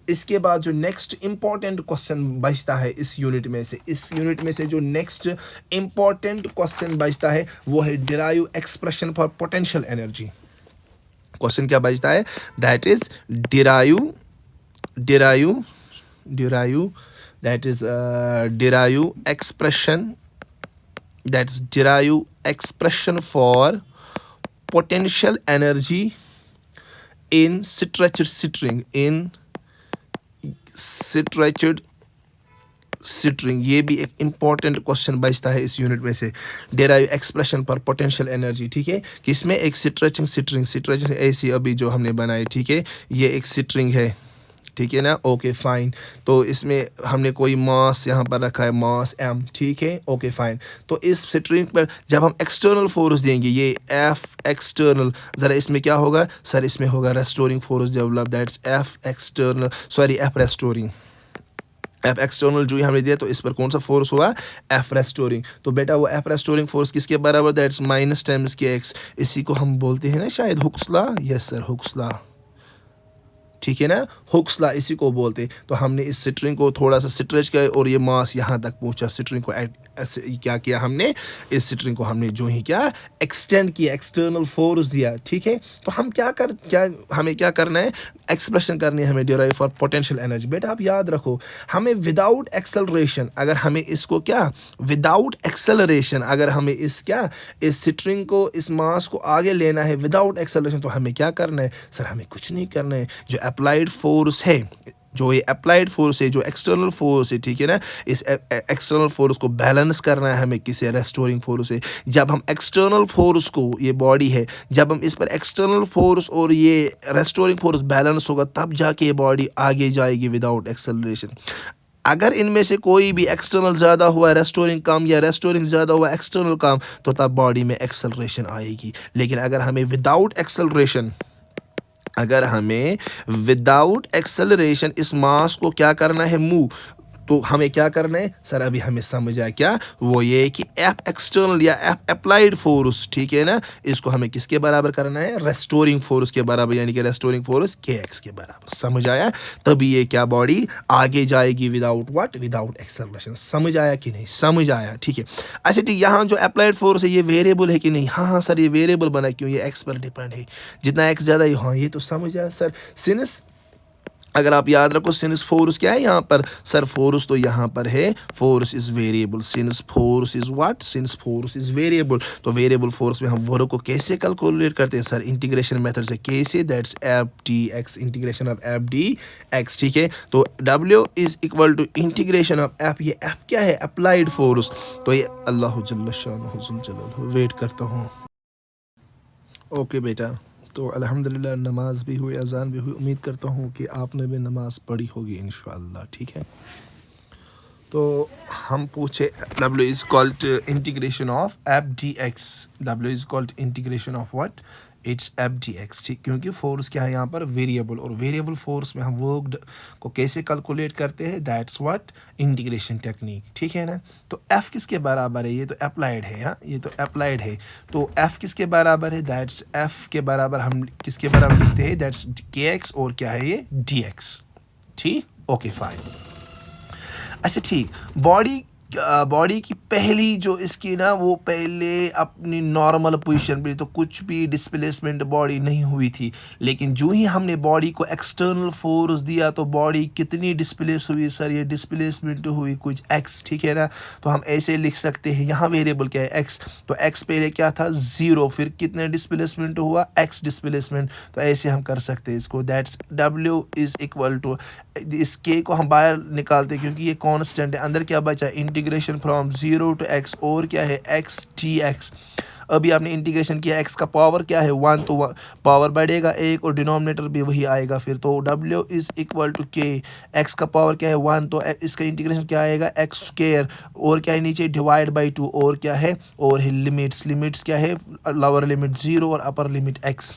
इसके बाद जो नेक्स्ट इंपॉर्टेंट क्वेश्चन बचता है इस यूनिट में से जो नेक्स्ट इंपॉर्टेंट क्वेश्चन बचता है वो है derive expression for potential energy. Question क्या बचता है, that is derive expression for potential energy in stretched string। ये भी एक इम्पॉर्टेंट क्वेश्चन बचता है इस यूनिट में से, डेराइव एक्सप्रेशन पर पोटेंशियल एनर्जी, ठीक है। किसमें, एक स्ट्रेचिंग ऐसी अभी जो हमने बनाई, ठीक है, ये एक स्ट्रिंग है, ठीक है ना, ओके फाइन। तो इसमें हमने कोई मास यहाँ पर रखा है, मास m, ठीक है, ओके फाइन। तो इस स्ट्रिंग पर जब हम एक्सटर्नल फोर्स देंगे, ये F एक्सटर्नल, ज़रा इसमें क्या होगा सर, इसमें होगा restoring force develop, that's F restoring F external जो ही हमने दिया, तो इस पर कौन सा फोर्स हुआ, एफ रेस्टोरिंग। तो बेटा वो एफ रेस्टोरिंग फोर्स किसके बराबर, that's minus times K x. इसी को हम बोलते हैं ना शायद Hooke's law, yes sir Hooke's law, ठीक है ना, हुक्स लॉ इसी को बोलते। तो हमने इस स्ट्रिंग को थोड़ा सा स्ट्रेच किया और ये मास यहाँ तक पहुँचा, स्ट्रिंग को ऐसे क्या किया हमने, इस स्ट्रिंग को हमने जो ही क्या एक्सटेंड किया, एक्सटर्नल फोर्स दिया, ठीक है। तो हम हमें क्या करना है, एक्सप्रेशन करनी है हमें डिराइव फॉर पोटेंशियल एनर्जी। बेटा आप याद रखो, हमें विदाउट एक्सेलरेशन, अगर हमें इसको क्या विदाउट एक्सेलरेशन, अगर हमें इस स्ट्रिंग को, इस मास को आगे लेना है विदाउट एक्सेलरेशन, तो हमें क्या करना है सर, हमें कुछ नहीं करना है। जो अप्लाइड फोर्स है, जो ये अप्लाइड फोर्स है, जो एक्सटर्नल फोर्स है, ठीक है ना, इस एक्सटर्नल फोर्स को बैलेंस करना है हमें किसी रेस्टोरिंग फोर्स से। जब हम एक्सटर्नल फोर्स को, ये बॉडी है, जब हम इस पर एक्सटर्नल फोर्स और ये रेस्टोरिंग फोर्स बैलेंस होगा, तब जाके ये बॉडी आगे जाएगी विदाउट एक्सेलरेशन। अगर इनमें से कोई भी एक्सटर्नल ज़्यादा हुआ रेस्टोरिंग कम, या रेस्टोरिंग ज़्यादा हुआ एक्सटर्नल कम, तो तब बॉडी में एक्सेलरेशन आएगी। लेकिन अगर हमें विदाउट एक्सेलरेशन, अगर हमें विदाउट एक्सेलरेशन इस मास को क्या करना है, मूव, तो हमें क्या करना है सर, अभी हमें समझ आया क्या, वो ये कि एफ एक्सटर्नल या एफ अप्लाइड फोर्स, ठीक है ना, इसको हमें किसके बराबर करना है, रेस्टोरिंग फोर्स के बराबर, यानी कि रेस्टोरिंग फोर्स के एक्स के बराबर। समझ आया, तभी ये क्या बॉडी आगे जाएगी विदाउट व्हाट, विदाउट एक्सेलरेशन। समझ आया कि नहीं, समझ आया, ठीक है। अच्छा ठीक, यहाँ जो अप्लाइड फोर्स है ये वेरिएबल है कि नहीं, हाँ हाँ सर ये वेरिएबल बना, क्यों, ये एक्स पर डिपेंड है, जितना एक्स ज़्यादा, हाँ ये तो समझ आया सर। सिंस अगर आप याद रखो, सिंस फोर्स क्या है यहाँ पर सर, फोर्स तो यहाँ पर है, force is variable, since force is what, since force is variable. तो वेरिएबल फोर्स में हम वर्क को कैसे कैलकुलेट करते हैं सर, इंटीग्रेशन मेथड से, कैसे, that's F D X, integration of F D X, ठीक है। तो W is equal to integration of F, ये एफ क्या है, अप्लाइड फोर्स। तो ये अल्लाह जल्ल शानुहु ज़ुल जलाल, वेट करता हूँ। ओके बेटा, तो अल्हम्दुलिल्लाह नमाज भी हुई, अजान भी हुई, उम्मीद करता हूँ कि आपने भी नमाज पढ़ी होगी इंशाअल्लाह, ठीक है। तो हम पूछे W is called integration of F D x, W is called integration of what, it's F D X, ठीक, क्योंकि फोर्स क्या है यहाँ पर, वेरिएबल, और वेरिएबल फोर्स में हम वर्क को कैसे कैलकुलेट करते हैं, दैट्स व्हाट, इंटीग्रेशन टेक्निक, ठीक है ना। तो एफ किसके बराबर है, ये तो अप्लाइड है, हाँ ये तो अप्लाइड है। तो एफ किसके बराबर है, दैट्स एफ के बराबर हम किसके बराबर लिखते हैं, दैट्स के एक्स, और क्या है ये, डी एक्स, ठीक, ओके फाइन। अच्छा ठीक, बॉडी की पहली जो इसकी ना, वो पहले अपनी नॉर्मल पोजीशन पे, तो कुछ भी डिस्प्लेसमेंट बॉडी नहीं हुई थी। लेकिन जो ही हमने बॉडी को एक्सटर्नल फोर्स दिया, तो बॉडी कितनी डिस्प्लेस हुई सर, ये डिस्प्लेसमेंट हुई कुछ एक्स, ठीक है ना। तो हम ऐसे लिख सकते हैं, यहाँ वेरिएबल क्या है, एक्स, तो एक्स पहले क्या था, 0, फिर कितने डिस्प्लेसमेंट हुआ, एक्स डिस्प्लेसमेंट। तो ऐसे हम कर सकते हैं इसको, that's W is equal to, इस के को हम बाहर निकालते हैं क्योंकि ये कांस्टेंट है, अंदर क्या बचा, इंटीग्रेशन फ्रॉम 0 टू x, और क्या है, x dx। अभी आपने इंटीग्रेशन किया, x का पावर क्या है, 1, तो पावर बढ़ेगा 1, और डिनोमिनेटर भी वही आएगा फिर। तो W इज इक्वल टू के, x का पावर क्या है 1, तो इसका इंटीग्रेशन क्या आएगा, x स्क्वायर, और क्या है नीचे डिवाइड बाई 2, और क्या है, और है लिमिट्स क्या है, लोअर लिमिट 0 और अपर लिमिट x।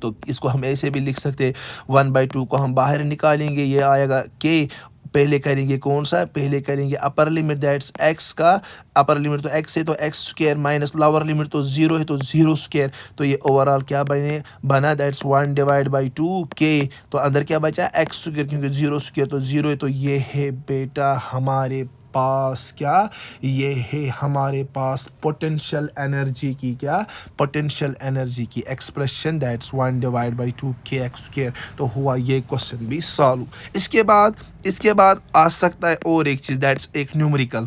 तो इसको हम ऐसे भी लिख सकते हैं, 1/2 को हम बाहर निकालेंगे, ये आएगा के, पहले करेंगे कौन सा, पहले करेंगे अपर लिमिट, दैट्स x का अपर लिमिट, तो x है तो x square, minus lower limit तो 0 है तो 0 स्क्वायर। तो ये ओवरऑल क्या बना, दैट्स 1/2 के, तो अंदर क्या बचा, x स्क्वायर, क्योंकि 0 स्क्वायर तो 0 है। तो ये है बेटा हमारे पास क्या, ये है हमारे पास पोटेंशियल एनर्जी की क्या, पोटेंशियल एनर्जी की एक्सप्रेशन, दैट्स 1/2 के एक्स स्क्वायर। तो हुआ ये क्वेश्चन भी सॉल्व। इसके बाद आ सकता है और एक चीज़, दैट्स एक न्यूमेरिकल।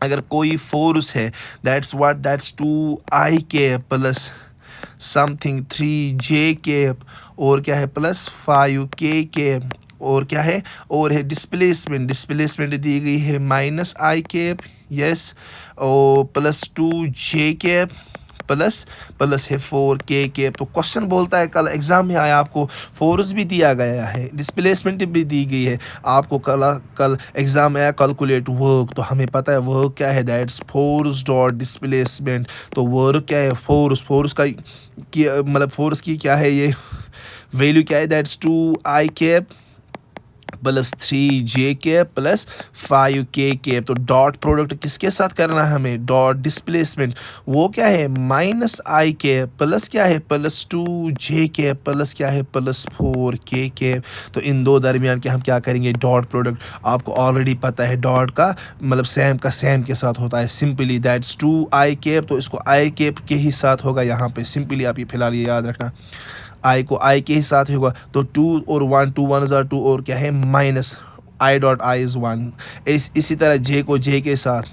अगर कोई फोर्स है, दैट्स व्हाट, दैट्स 2i के प्लस समथिंग 3j के, और क्या है प्लस 5k के, और क्या है, और है डिस्प्लेसमेंट दी गई है -i कैप, यस, और प्लस 2j कैप, प्लस है 4k कैप। तो क्वेश्चन बोलता है, कल एग्जाम में आया, आपको फोर्स भी दिया गया है, डिस्प्लेसमेंट भी दी गई है, आपको कल एग्जाम में आया कैलकुलेट वर्क। तो हमें पता है वर्क क्या है, दैट्स फोर्स डॉट डिस्प्लेसमेंट। तो वर्क क्या है, फोर्स का मतलब फोर्स की क्या है, ये वैल्यू क्या है, that's 2i cap plus 3j plus 5k। तो डॉट प्रोडक्ट किसके साथ करना है हमें, डॉट डिस्प्लेसमेंट, वो क्या है माइनस i प्लस क्या है प्लस 2j प्लस क्या है प्लस 4k। तो इन दो दरमियान के हम क्या करेंगे, डॉट प्रोडक्ट। आपको ऑलरेडी पता है डॉट का मतलब सेम का सेम के साथ होता है, सिंपली दैट्स 2i। तो इसको i के ही साथ होगा यहाँ पे, सिंपली आप ये फिलहाल ये याद रखना, आई को आई के ही साथ होगा। तो 2 और 1, 2 1 2 और क्या है minus I dot I is 1। इसी तरह जे को जे के साथ,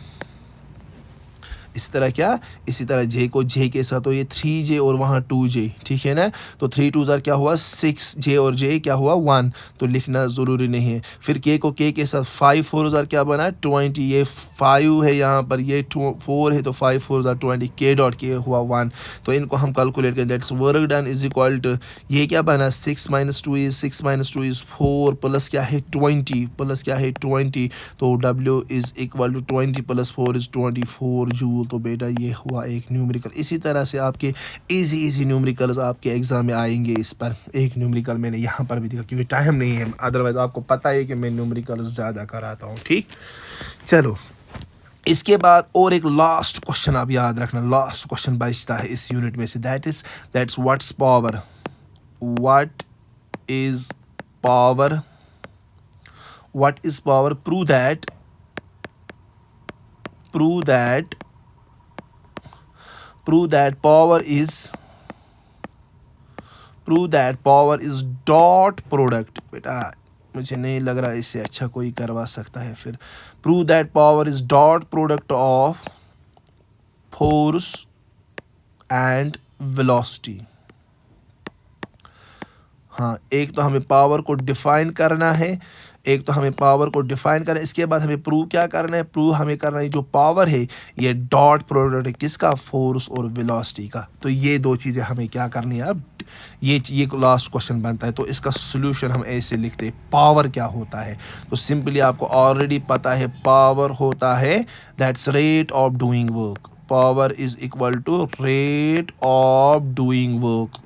इसी तरह क्या, इसी तरह जे को जे के साथ, तो ये 3j और वहाँ 2j, ठीक है ना। तो 3 2 क्या हुआ 6j और j क्या हुआ 1, तो लिखना ज़रूरी नहीं है। फिर k को k के साथ 5 4 क्या बना 20, ये 5 है यहाँ पर, ये 4 है, तो 5 4 20, k डॉट k हुआ 1। तो इनको हम कैलकुलेट करें, that's work done is equal to, ये क्या बना 6 - 2 इज 6 - 2 इज 4 प्लस क्या है 20 प्लस क्या है 20। तो w is equal to 20 plus 4 is 24 joule. तो बेटा ये हुआ एक न्यूमेरिकल। इसी तरह से आपके इजी न्यूमेरिकल्स आपके एग्जाम में आएंगे। इस पर एक न्यूमेरिकल मैंने यहाँ पर भी दिखा, क्योंकि टाइम नहीं है, अदरवाइज आपको पता है कि मैं न्यूमेरिकल्स ज़्यादा कराता हूँ, ठीक। चलो इसके बाद और एक लास्ट क्वेश्चन आप याद रखना, लास्ट क्वेश्चन बचता है इस यूनिट में से, that's what's power, what is power, what is power, prove that power is dot product। बेटा मुझे नहीं लग रहा इससे अच्छा कोई करवा सकता है। फिर prove that power is dot product of force and velocity। हाँ, एक तो हमें पावर को डिफाइन करना है, इसके बाद हमें प्रूव क्या करना है, प्रूव हमें करना है जो पावर है ये डॉट प्रोडक्ट है किसका, फोर्स और वेलोसिटी का। तो ये दो चीज़ें हमें क्या करनी है अब, ये लास्ट क्वेश्चन बनता है। तो इसका सोल्यूशन हम ऐसे लिखते हैं, पावर क्या होता है। तो सिंपली आपको ऑलरेडी पता है पावर होता है that's rate of doing work, power is equal to rate of doing work.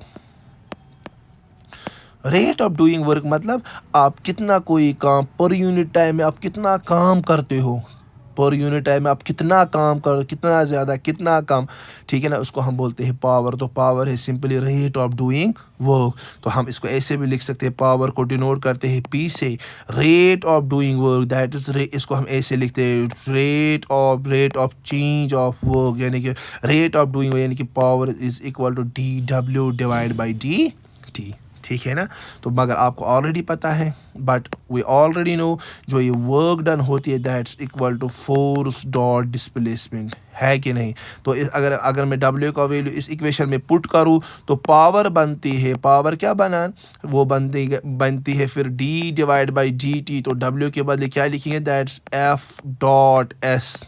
Rate of doing work मतलब आप कितना कोई काम पर यूनिट टाइम में आप कितना काम करते हो, पर यूनिट टाइम में आप कितना काम कर, कितना ज़्यादा कितना कम, ठीक है ना, उसको हम बोलते हैं पावर। तो पावर है simply rate of doing work. तो हम इसको ऐसे भी लिख सकते हैं, पावर को डिनोट करते हैं P से, rate of doing work that is, इसको हम ऐसे लिखते हैं rate of change of work, यानी कि रेट ऑफ डूइंग वर्क, यानी कि power is equal to dW divide by dt, ठीक है ना। तो मगर आपको ऑलरेडी पता है, बट वी ऑलरेडी नो जो ये वर्क डन होती है that's equal to force dot displacement, है कि नहीं। तो अगर मैं W का वैल्यू इस इक्वेशन में पुट करूँ तो पावर बनती है, पावर क्या बना, वो बनती है फिर D डिवाइड बाई dt। तो W के बदले क्या लिखेंगे, दैट्स F डॉट S।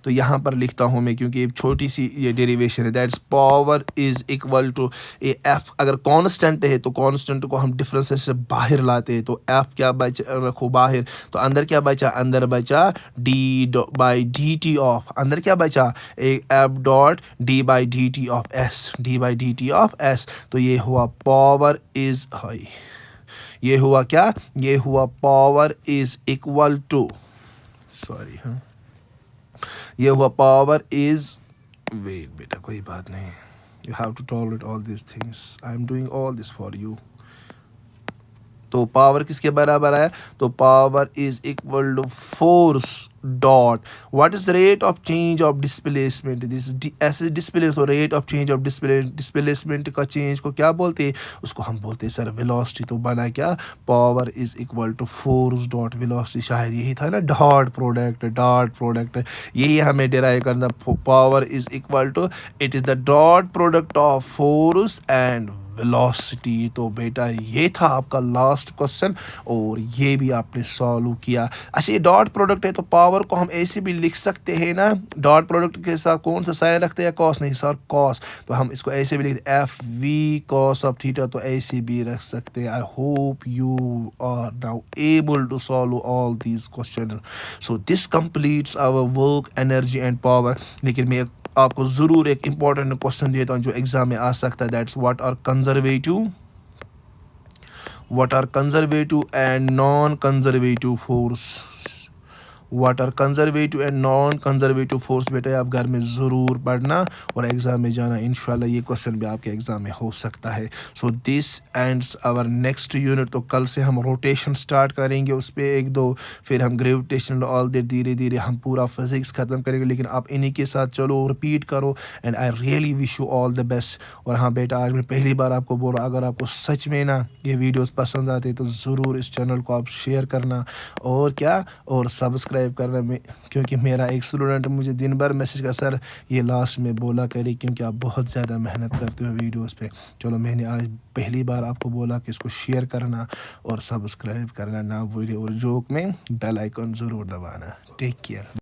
तो यहाँ पर लिखता हूँ मैं, क्योंकि एक छोटी सी ये डेरिवेशन है, that's power is equal to ये F अगर कांस्टेंट है तो कांस्टेंट को हम डिफरेंस से बाहर लाते हैं। तो F क्या बचा, रखो बाहर, तो अंदर क्या बचा, अंदर बचा D बाई dt ऑफ, अंदर क्या बचा एक F dot D by dt of S, D by dt of S। तो ये हुआ पावर इज, ये हुआ क्या, ये हुआ power is equal to, sorry हाँ, ये हुआ पावर इज, वेट बेटा कोई बात नहीं, you have to tolerate all this things, I am doing all this for you. तो पावर किसके बराबर है, तो power is equal to force dot what is rate of change of displacement, this ऐसे डिस्प्लेस, तो rate of change of displacement का change को क्या बोलते हैं, उसको हम बोलते हैं सर वेलोसिटी। तो बना क्या, power is equal to force dot velocity, शायद यही था ना डॉट प्रोडक्ट, यही हमें डिराइव करना, power is equal to it is the dot product of force and velocity. तो बेटा ये था आपका लास्ट क्वेश्चन और ये भी आपने सॉल्व किया। अच्छा ये डॉट प्रोडक्ट है तो पावर को हम ऐसे भी लिख सकते हैं ना, डॉट प्रोडक्ट के साथ कौन सा साइन रखते हैं, कॉस, नहीं सर कॉस, तो हम इसको ऐसे भी लिखते हैं FV कॉस ऑफ थीटा, तो ऐसे भी रख सकते हैं। I hope you are now able to solve all these question. So this completes our work, energy and power. लेकिन मैं आपको ज़रूर एक इंपॉर्टेंट क्वेश्चन देता हूँ जो एग्जाम में आ सकता है, that's what are conservative what are conservative and non conservative force, what are conservative and non conservative force. बेटा आप घर में ज़रूर पढ़ना और एग्ज़ाम में जाना, इंशाल्लाह ये क्वेश्चन भी आपके एग्ज़ाम में हो सकता है। So this ends our next unit. तो कल से हम रोटेशन स्टार्ट करेंगे, उस पर एक दो, फिर हम ग्रेविटेशन ऑल दे, धीरे धीरे हम पूरा फिजिक्स ख़त्म करेंगे। लेकिन आप इन्हीं के साथ चलो, रिपीट करो and I really wish you all the best. और हाँ बेटा, आज मैं पहली बार आपको बोल रहा, अगर आपको सच में ना ये वीडियोस पसंद आते तो ज़रूर इस चैनल को आप शेयर करना और क्या, और सब्सक्राइब करना में, क्योंकि मेरा एक स्टूडेंट मुझे दिन भर मैसेज का, सर ये लास्ट में बोला करे क्योंकि आप बहुत ज़्यादा मेहनत करते हो वीडियोस पे। चलो मैंने आज पहली बार आपको बोला कि इसको शेयर करना और सब्सक्राइब करना ना भूलिए, और जोक में बेल आइकन ज़रूर दबाना। Take care.